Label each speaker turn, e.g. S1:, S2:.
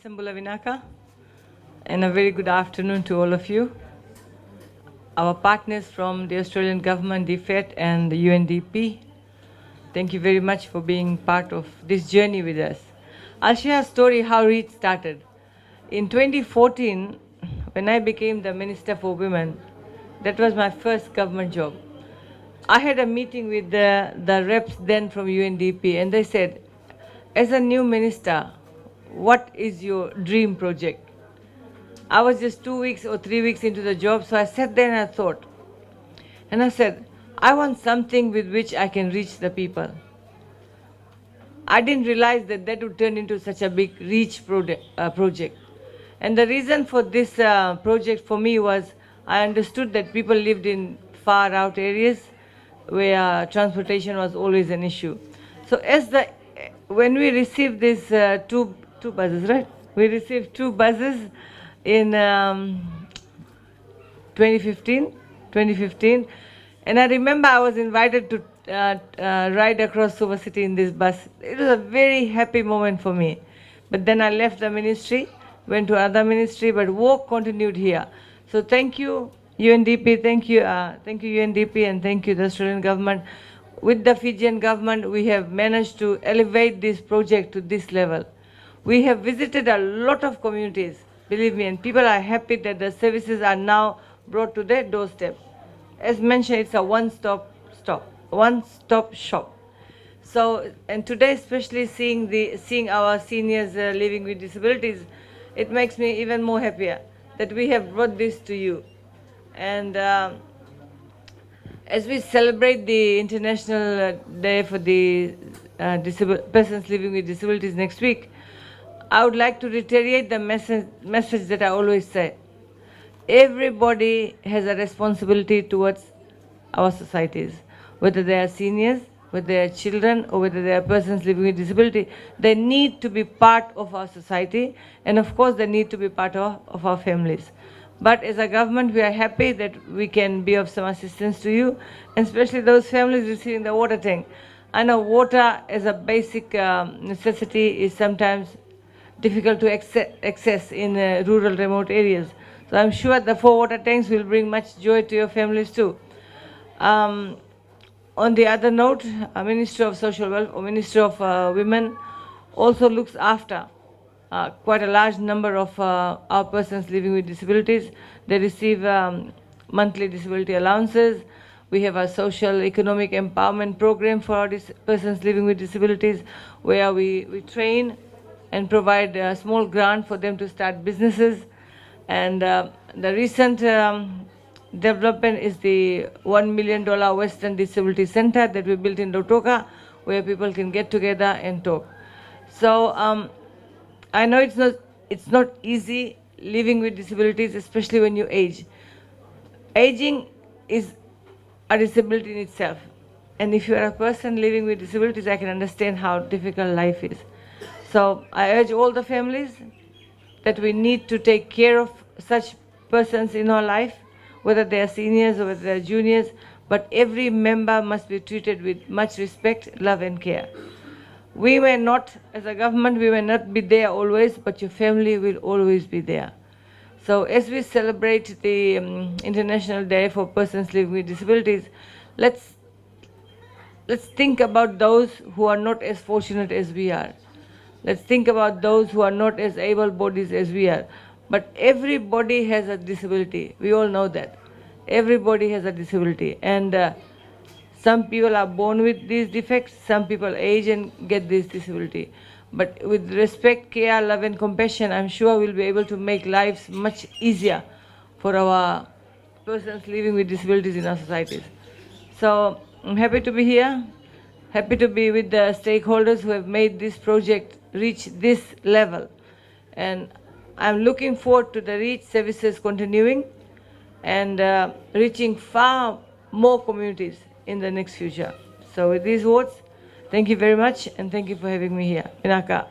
S1: Sambula Vinaka, and a very good afternoon to all of you. Our partners from the Australian government, DFET and the UNDP, thank you very much for being part of this journey with us. I'll share a story how REACH started. In 2014, when I became the Minister for Women, that was my first government job. I had a meeting with the reps then from UNDP, and they said, as a new minister, what is your dream project? I was just 2 weeks or 3 weeks into the job, so I sat there and I thought. And I said, I want something with which I can reach the people. I didn't realize that that would turn into such a big reach project. And the reason for this project for me was I understood that people lived in far out areas where transportation was always an issue. So when we received these two buses, right? We received 2 buses in 2015, and I remember I was invited to ride across Suva City in this bus. It was a very happy moment for me. But then I left the ministry, went to another ministry, but work continued here. So thank you, UNDP, thank you UNDP, and thank you the Australian government. With the Fijian government, we have managed to elevate this project to this level. We have visited a lot of communities, believe me, and people are happy that the services are now brought to their doorstep. As mentioned, it's a one-stop shop. So, and today, especially seeing our seniors living with disabilities, it makes me even more happier that we have brought this to you. And as we celebrate the International Day for the persons living with disabilities next week, I would like to reiterate the message that I always say. Everybody has a responsibility towards our societies, whether they are seniors, whether they are children, or whether they are persons living with disability. They need to be part of our society, and of course they need to be part of our families. But as a government, we are happy that we can be of some assistance to you, and especially those families receiving the water tank. I know water as a basic necessity is sometimes difficult to access in rural, remote areas. So I'm sure the 4 water tanks will bring much joy to your families too. On the other note, a Minister of Social Welfare, or Minister of Women, also looks after quite a large number of our persons living with disabilities. They receive monthly disability allowances. We have a social economic empowerment program for our persons living with disabilities, where we train and provide a small grant for them to start businesses. And the recent development is the $1 million Western Disability Center that we built in Nadroga, where people can get together and talk. So I know it's not easy living with disabilities, especially when you age. Aging is a disability in itself. And if you are a person living with disabilities, I can understand how difficult life is. So I urge all the families that we need to take care of such persons in our life, whether they are seniors or whether they are juniors, but every member must be treated with much respect, love and care. We may not, as a government, we may not be there always, but your family will always be there. So as we celebrate the International Day for Persons Living with Disabilities, let's think about those who are not as fortunate as we are. Let's think about those who are not as able-bodied as we are. But everybody has a disability. We all know that. Everybody has a disability. And some people are born with these defects. Some people age and get this disability. But with respect, care, love and compassion, I'm sure we'll be able to make lives much easier for our persons living with disabilities in our societies. So I'm happy to be here. Happy to be with the stakeholders who have made this project reach this level. And I'm looking forward to the REACH services continuing and reaching far more communities in the next future. So with these words, thank you very much and thank you for having me here. Vinaka.